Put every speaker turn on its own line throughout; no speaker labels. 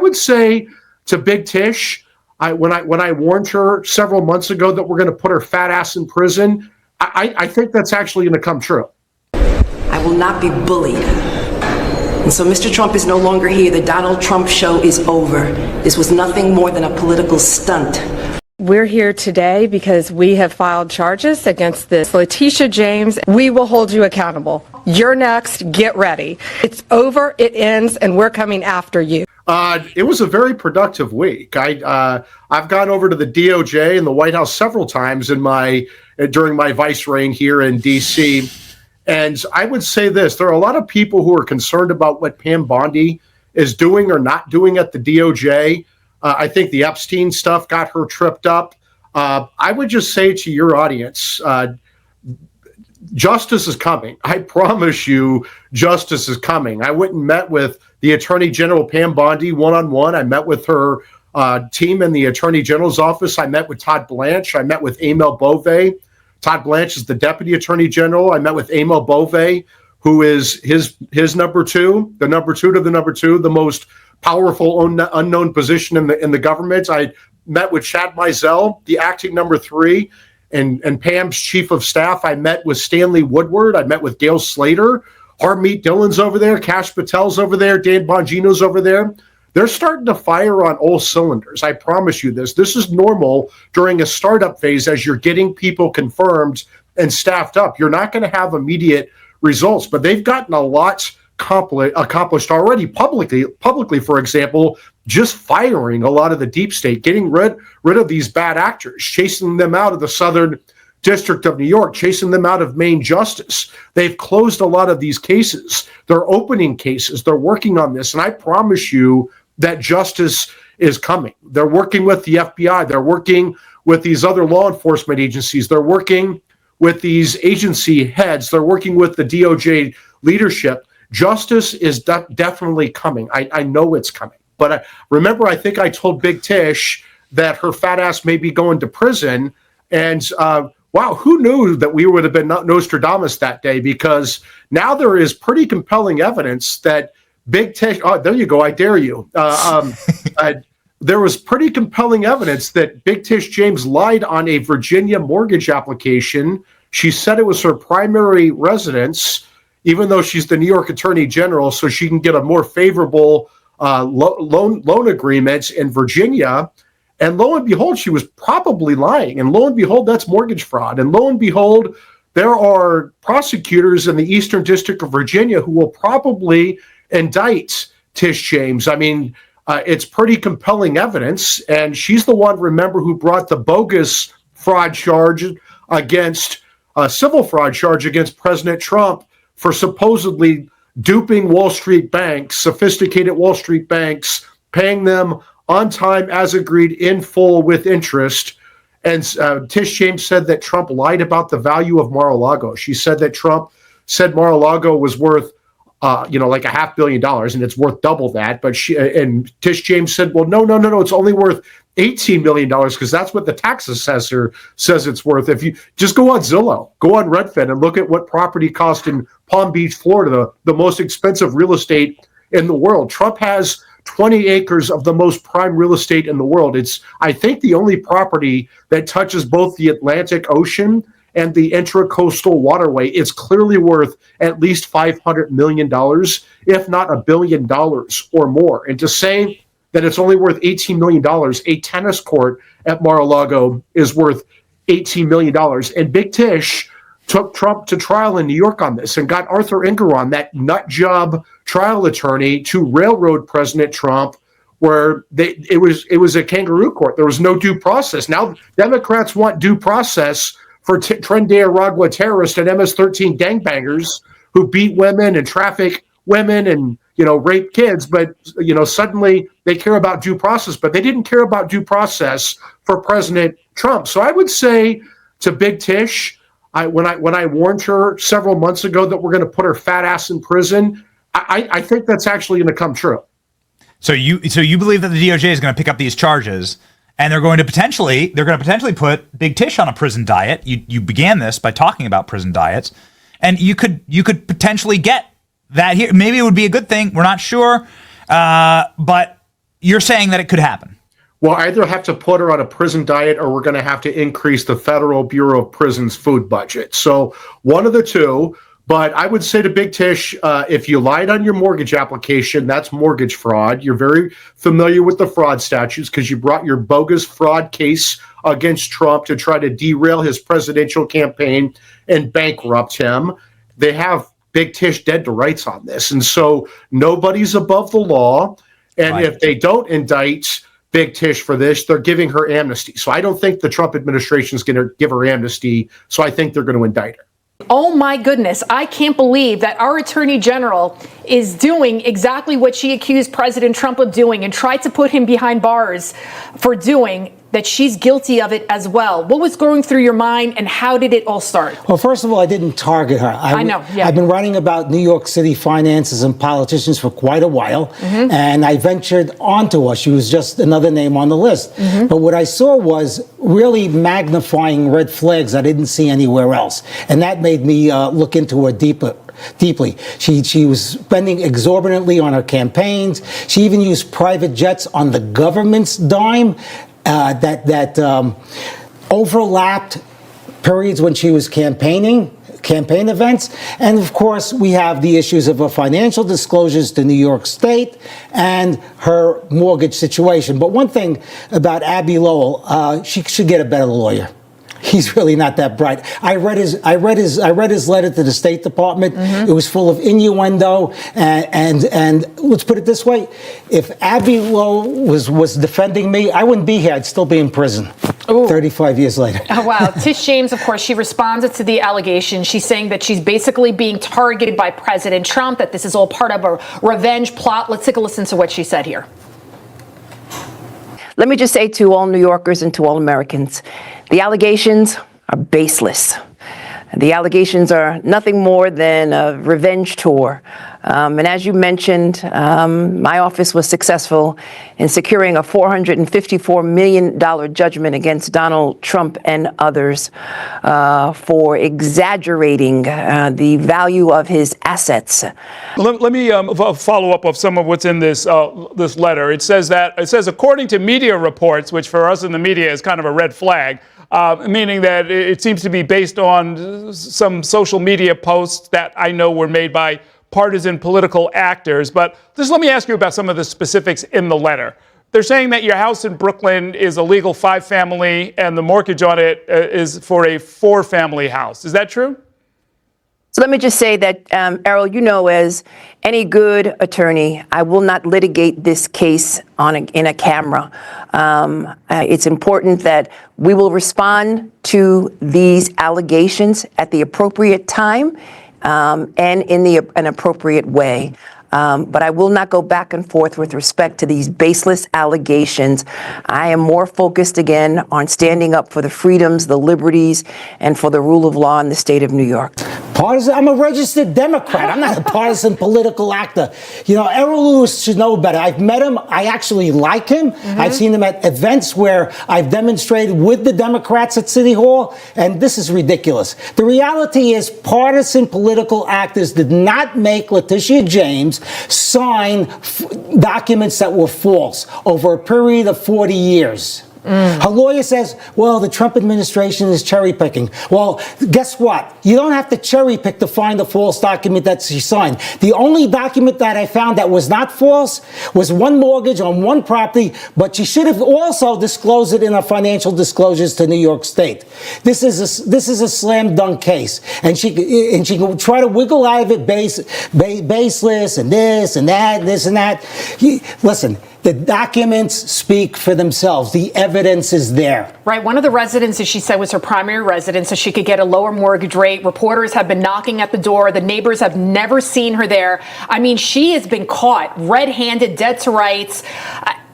would say to Big Tish, when I warned her several months ago that we're going to put her fat ass in prison, I think that's actually going to come true.
I will not be bullied. And so Mr. Trump is no longer here. The Donald Trump show is over. This was nothing more than a political stunt.
We're here today because we have filed charges against this Letitia James. We will hold you accountable. You're next. Get ready. It's over. It ends, and we're coming after you.
It was a very productive week. I've gone over to the DOJ and the White House several times during my vice reign here in D.C. And I would say this: there are a lot of people who are concerned about what Pam Bondi is doing or not doing at the DOJ. I think the Epstein stuff got her tripped up. I would just say to your audience, justice is coming. I promise you, justice is coming. I went and met with the Attorney General Pam Bondi one-on-one. I met with her team in the Attorney General's office. I met with Todd Blanche. I met with Emil Bove. Todd Blanche is the Deputy Attorney General. I met with Emil Bove, who is his number two, the number two to the number two, the most powerful unknown position in the government. I met with Chad Mizell, the acting number three, and Pam's chief of staff. I met with Stanley Woodward. I met with Gail Slater. Harmeet Dillon's over there. Kash Patel's over there. Dan Bongino's over there. They're starting to fire on all cylinders. I promise you this. This is normal during a startup phase as you're getting people confirmed and staffed up. You're not going to have immediate results, but they've gotten a lot accomplished already publicly, for example, just firing a lot of the deep state, getting rid of these bad actors, chasing them out of the Southern District of New York, chasing them out of Maine Justice. They've closed a lot of these cases. They're opening cases. They're working on this. And I promise you that justice is coming. They're working with the FBI. They're working with these other law enforcement agencies. They're working with these agency heads. They're working with the DOJ leadership. Justice is definitely coming. I know it's coming. But remember, I think I told Big Tish that her fat ass may be going to prison. And wow, who knew that we would have been Nostradamus that day? Because now there is pretty compelling evidence that Big Tish, oh, there you go, I dare you. There was pretty compelling evidence that Big Tish James lied on a Virginia mortgage application. She said it was her primary residence, even though she's the New York Attorney General, so she can get a more favorable loan agreement in Virginia. And lo and behold, she was probably lying. And lo and behold, that's mortgage fraud. And lo and behold, there are prosecutors in the Eastern District of Virginia who will probably indict Tish James. I mean, it's pretty compelling evidence. And she's the one, remember, who brought the bogus fraud charge against, civil fraud charge against President Trump for supposedly duping Wall Street banks, sophisticated Wall Street banks, paying them on time as agreed in full with interest. And Tish James said that Trump lied about the value of Mar-a-Lago. She said that Trump said Mar-a-Lago was worth, like $500 million, and it's worth double that. But Tish James said, well, no, it's only worth $18 million because that's what the tax assessor says it's worth. If you just go on Zillow, go on Redfin, and look at what property cost in Palm Beach, Florida, the most expensive real estate in the world. Trump has 20 acres of the most prime real estate in the world. It's, I think, the only property that touches both the Atlantic Ocean and the intracoastal waterway. It's clearly worth at least $500 million, if not $1 billion or more. And to say that it's only worth $18 million, a tennis court at Mar-a-Lago is worth $18 million. And Big Tish took Trump to trial in New York on this and got Arthur Engeron, that nut job trial attorney, to railroad President Trump, where it was a kangaroo court. There was no due process. Now Democrats want due process for Tren de Aragua terrorists and MS-13 gangbangers who beat women and traffic women and rape kids. But suddenly they care about due process, but they didn't care about due process for President Trump. So I would say to Big Tish, when I warned her several months ago that we're going to put her fat ass in prison, I think that's actually going to come true.
So you believe that the DOJ is going to pick up these charges, and they're going to potentially put Big Tish on a prison diet. You began this by talking about prison diets, and you could potentially get that here. Maybe it would be a good thing. We're not sure, but you're saying that it could happen.
We'll either have to put her on a prison diet or we're going to have to increase the Federal Bureau of Prisons food budget. So one of the two. But I would say to Big Tish, if you lied on your mortgage application, that's mortgage fraud. You're very familiar with the fraud statutes because you brought your bogus fraud case against Trump to try to derail his presidential campaign and bankrupt him. They have Big Tish dead to rights on this. And so nobody's above the law. And
Right.
if they don't indict Big Tish for this, they're giving her amnesty. So I don't think the Trump administration is going to give her amnesty. So I think they're going to indict her.
Oh my goodness, I can't believe that our Attorney General is doing exactly what she accused President Trump of doing and tried to put him behind bars for doing, that she's guilty of it as well. What was going through your mind and how did it all start?
Well, first of all, I didn't target her.
I know, yeah.
I've been writing about New York City finances and politicians for quite a while, and I ventured onto her. She was just another name on the list. But what I saw was really magnifying red flags I didn't see anywhere else, and that made me look into her deeply. She was spending exorbitantly on her campaigns. She even used private jets on the government's dime that overlapped periods when she was campaign events. And of course, we have the issues of her financial disclosures to New York State and her mortgage situation. But one thing about Abby Lowell, she should get a better lawyer. He's really not that bright. I read his letter to the State Department. It was full of innuendo, and let's put it this way: if Abby Lowe was defending me, I wouldn't be here. I'd still be in prison. Ooh. 35 years later.
Oh, wow. Tish James, of course, she responded to the allegation. She's saying that she's basically being targeted by President Trump, that this is all part of a revenge plot. Let's take a listen to what she said here.
Let me just say to all New Yorkers and to all Americans, the allegations are baseless. The allegations are nothing more than a revenge tour. And as you mentioned, my office was successful in securing a $454 million judgment against Donald Trump and others for exaggerating the value of his assets.
Let me follow up of some of what's in this letter. It says according to media reports, which for us in the media is kind of a red flag, meaning that it seems to be based on some social media posts that I know were made by partisan political actors. But just let me ask you about some of the specifics in the letter. They're saying that your house in Brooklyn is a legal 5-family and the mortgage on it is for a 4-family house. Is that true?
So let me just say that, Errol, you know, as any good attorney, I will not litigate this case in a camera. It's important that we will respond to these allegations at the appropriate time and in an appropriate way. But I will not go back and forth with respect to these baseless allegations. I am more focused, again, on standing up for the freedoms, the liberties, and for the rule of law in the state of New York.
Partisan? I'm a registered Democrat. I'm not a partisan political actor. You know, Errol Lewis should know better. I've met him. I actually like him. I've seen him at events where I've demonstrated with the Democrats at City Hall, and this is ridiculous. The reality is partisan political actors did not make Letitia James sign documents that were false over a period of 40 years. Her lawyer says, well, the Trump administration is cherry picking. Well, guess what? You don't have to cherry pick to find a false document that she signed. The only document that I found that was not false was one mortgage on one property, but she should have also disclosed it in her financial disclosures to New York State. This is a slam dunk case, and she can try to wiggle out of it baseless and this and that, this and that. Listen. The documents speak for themselves. The evidence is there.
Right. One of the residences, she said, was her primary residence, so she could get a lower mortgage rate. Reporters have been knocking at the door. The neighbors have never seen her there. I mean, she has been caught red-handed, dead to rights.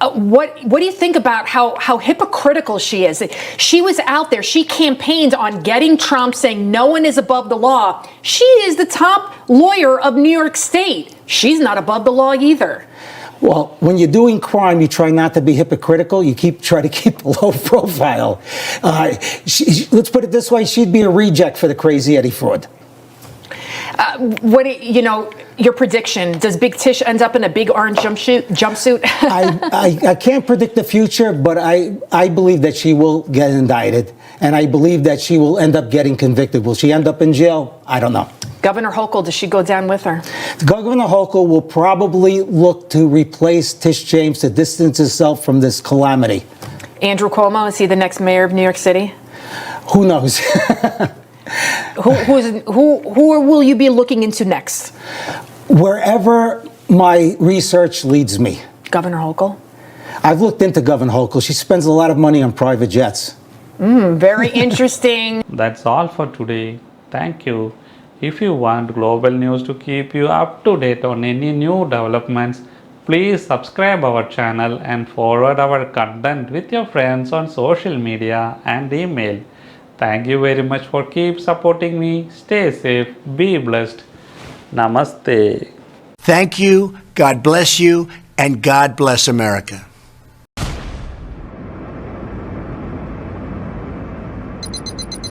What do you think about how hypocritical she is? She was out there. She campaigned on getting Trump, saying no one is above the law. She is the top lawyer of New York State. She's not above the law either.
Well, when you're doing crime, you try not to be hypocritical. You try to keep a low profile. Let's put it this way: she'd be a reject for the Crazy Eddie fraud.
Your prediction, does Big Tish end up in a big orange jumpsuit?
I can't predict the future, but I believe that she will get indicted, and I believe that she will end up getting convicted. Will she end up in jail? I don't know.
Governor Hochul, does she go down with her?
Governor Hochul will probably look to replace Tish James to distance herself from this calamity.
Andrew Cuomo, is he the next mayor of New York City?
Who knows?
Who will you be looking into next?
Wherever my research leads me.
Governor Hochul?
I've looked into Governor Hochul. She spends a lot of money on private jets.
Very interesting.
That's all for today. Thank you. If you want global news to keep you up to date on any new developments, please subscribe our channel and forward our content with your friends on social media and email. Thank you very much for keep supporting me. Stay safe, be blessed. Namaste.
Thank you, God bless you, and God bless America.